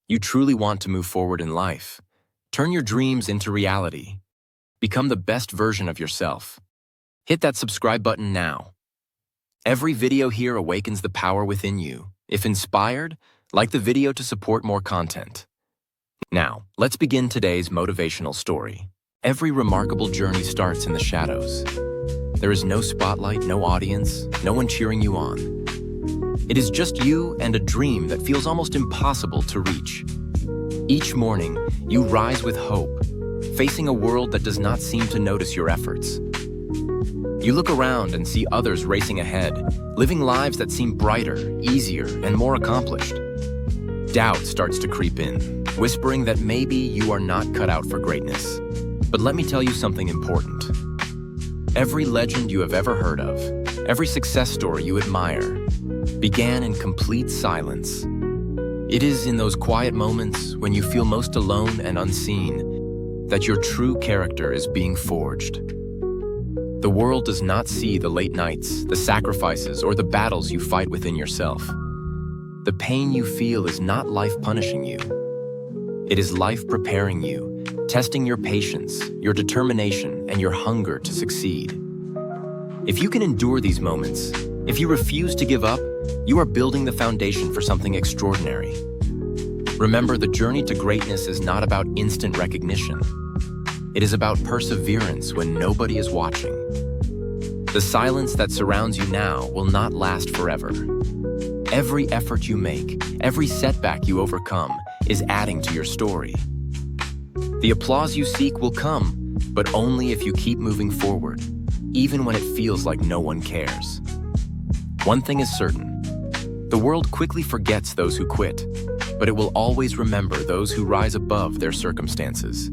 You truly want to move forward in life. Turn your dreams into reality. Become the best version of yourself. Hit that subscribe button now. Every video here awakens the power within you. If inspired, like the video to support more content. Now, let's begin today's motivational story. Every remarkable journey starts in the shadows. There is no spotlight, no audience, no one cheering you on. It is just you and a dream that feels almost impossible to reach. Each morning, you rise with hope, facing a world that does not seem to notice your efforts. You look around and see others racing ahead, living lives that seem brighter, easier, and more accomplished. Doubt starts to creep in, whispering that maybe you are not cut out for greatness. But let me tell you something important. Every legend you have ever heard of, every success story you admire, began in complete silence. It is in those quiet moments when you feel most alone and unseen that your true character is being forged. The world does not see the late nights, the sacrifices, or the battles you fight within yourself. The pain you feel is not life punishing you. It is life preparing you, testing your patience, your determination, and your hunger to succeed. If you can endure these moments, if you refuse to give up, you are building the foundation for something extraordinary. Remember, the journey to greatness is not about instant recognition. It is about perseverance when nobody is watching. The silence that surrounds you now will not last forever. Every effort you make, every setback you overcome, is adding to your story. The applause you seek will come, but only if you keep moving forward, even when it feels like no one cares. One thing is certain. The world quickly forgets those who quit, but it will always remember those who rise above their circumstances.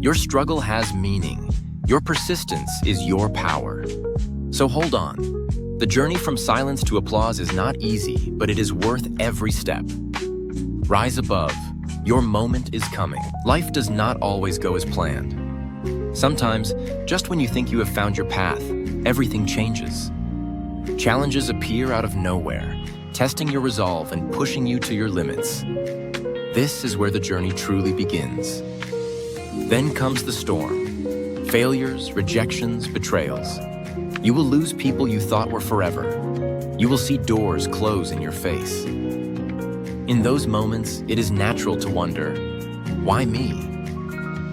Your struggle has meaning. Your persistence is your power. So hold on. The journey from silence to applause is not easy, but it is worth every step. Rise above. Your moment is coming. Life does not always go as planned. Sometimes, just when you think you have found your path, everything changes. Challenges appear out of nowhere, testing your resolve and pushing you to your limits. This is where the journey truly begins. Then comes the storm. Failures, rejections, betrayals. You will lose people you thought were forever. You will see doors close in your face. In those moments, it is natural to wonder, why me?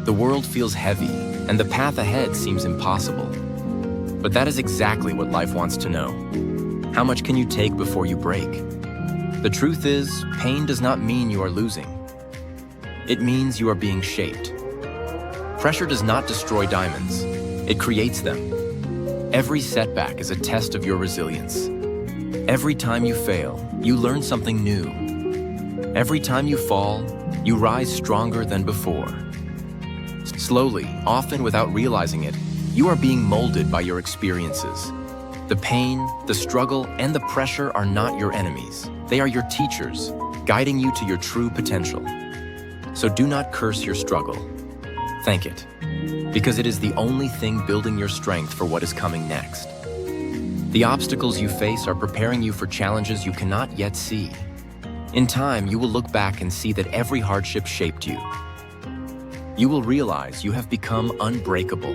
The world feels heavy, and the path ahead seems impossible. But that is exactly what life wants to know. How much can you take before you break? The truth is, pain does not mean you are losing. It means you are being shaped. Pressure does not destroy diamonds. It creates them. Every setback is a test of your resilience. Every time you fail, you learn something new. Every time you fall, you rise stronger than before. Slowly, often without realizing it, you are being molded by your experiences. The pain, the struggle, and the pressure are not your enemies. They are your teachers, guiding you to your true potential. So do not curse your struggle. Thank it, because it is the only thing building your strength for what is coming next. The obstacles you face are preparing you for challenges you cannot yet see. In time, you will look back and see that every hardship shaped you. You will realize you have become unbreakable.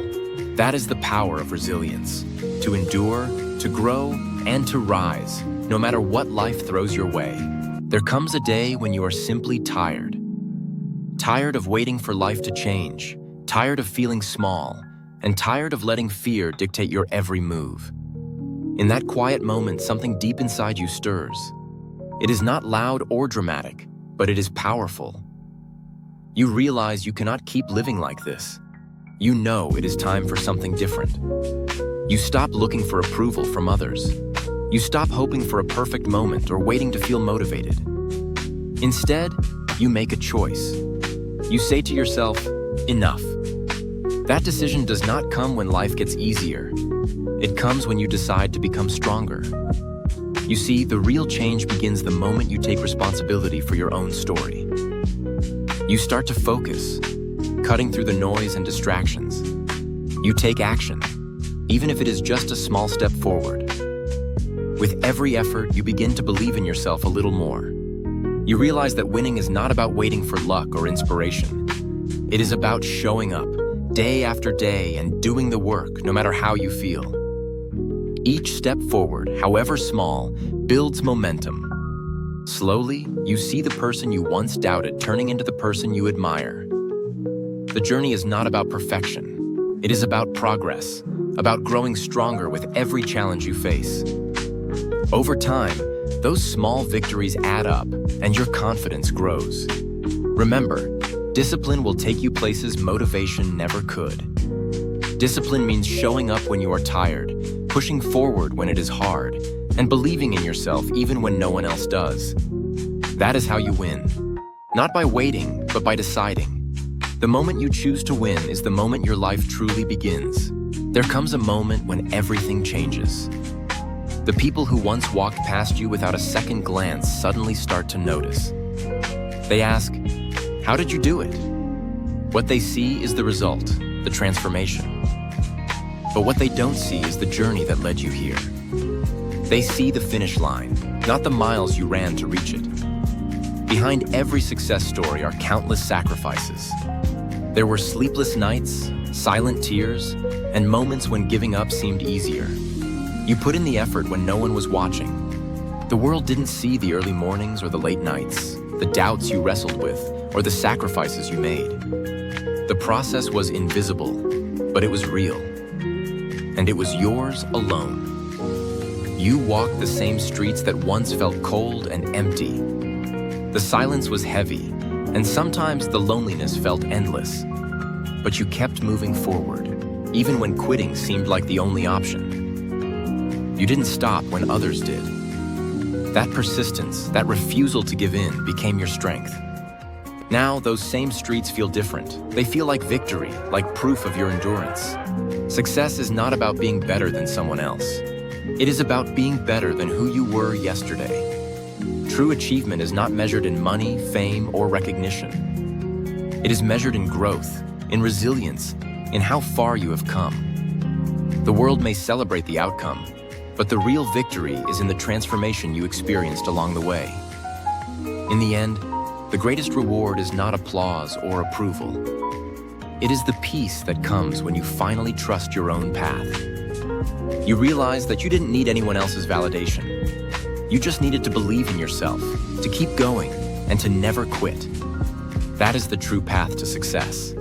That is the power of resilience, to endure, to grow, and to rise, no matter what life throws your way. There comes a day when you are simply tired. Tired of waiting for life to change, tired of feeling small, and tired of letting fear dictate your every move. In that quiet moment, something deep inside you stirs. It is not loud or dramatic, but it is powerful. You realize you cannot keep living like this. You know it is time for something different. You stop looking for approval from others. You stop hoping for a perfect moment or waiting to feel motivated. Instead, you make a choice. You say to yourself, enough. That decision does not come when life gets easier. It comes when you decide to become stronger. You see, the real change begins the moment you take responsibility for your own story. You start to focus, cutting through the noise and distractions. You take action, even if it is just a small step forward. With every effort, you begin to believe in yourself a little more. You realize that winning is not about waiting for luck or inspiration. It is about showing up, day after day, and doing the work, no matter how you feel. Each step forward, however small, builds momentum. Slowly, you see the person you once doubted turning into the person you admire. The journey is not about perfection. It is about progress, about growing stronger with every challenge you face. Over time, those small victories add up, and your confidence grows. Remember, discipline will take you places motivation never could. Discipline means showing up when you are tired, pushing forward when it is hard, and believing in yourself even when no one else does. That is how you win. Not by waiting, but by deciding. The moment you choose to win is the moment your life truly begins. There comes a moment when everything changes. The people who once walked past you without a second glance suddenly start to notice. They ask, "How did you do it?" What they see is the result, the transformation. But what they don't see is the journey that led you here. They see the finish line, not the miles you ran to reach it. Behind every success story are countless sacrifices. There were sleepless nights, silent tears, and moments when giving up seemed easier. You put in the effort when no one was watching. The world didn't see the early mornings or the late nights, the doubts you wrestled with, or the sacrifices you made. The process was invisible, but it was real. And it was yours alone. You walked the same streets that once felt cold and empty. The silence was heavy, and sometimes the loneliness felt endless. But you kept moving forward, even when quitting seemed like the only option. You didn't stop when others did. That persistence, that refusal to give in, became your strength. Now, those same streets feel different. They feel like victory, like proof of your endurance. Success is not about being better than someone else. It is about being better than who you were yesterday. True achievement is not measured in money, fame, or recognition. It is measured in growth, in resilience, in how far you have come. The world may celebrate the outcome, but the real victory is in the transformation you experienced along the way. In the end, the greatest reward is not applause or approval. It is the peace that comes when you finally trust your own path. You realize that you didn't need anyone else's validation. You just needed to believe in yourself, to keep going, and to never quit. That is the true path to success.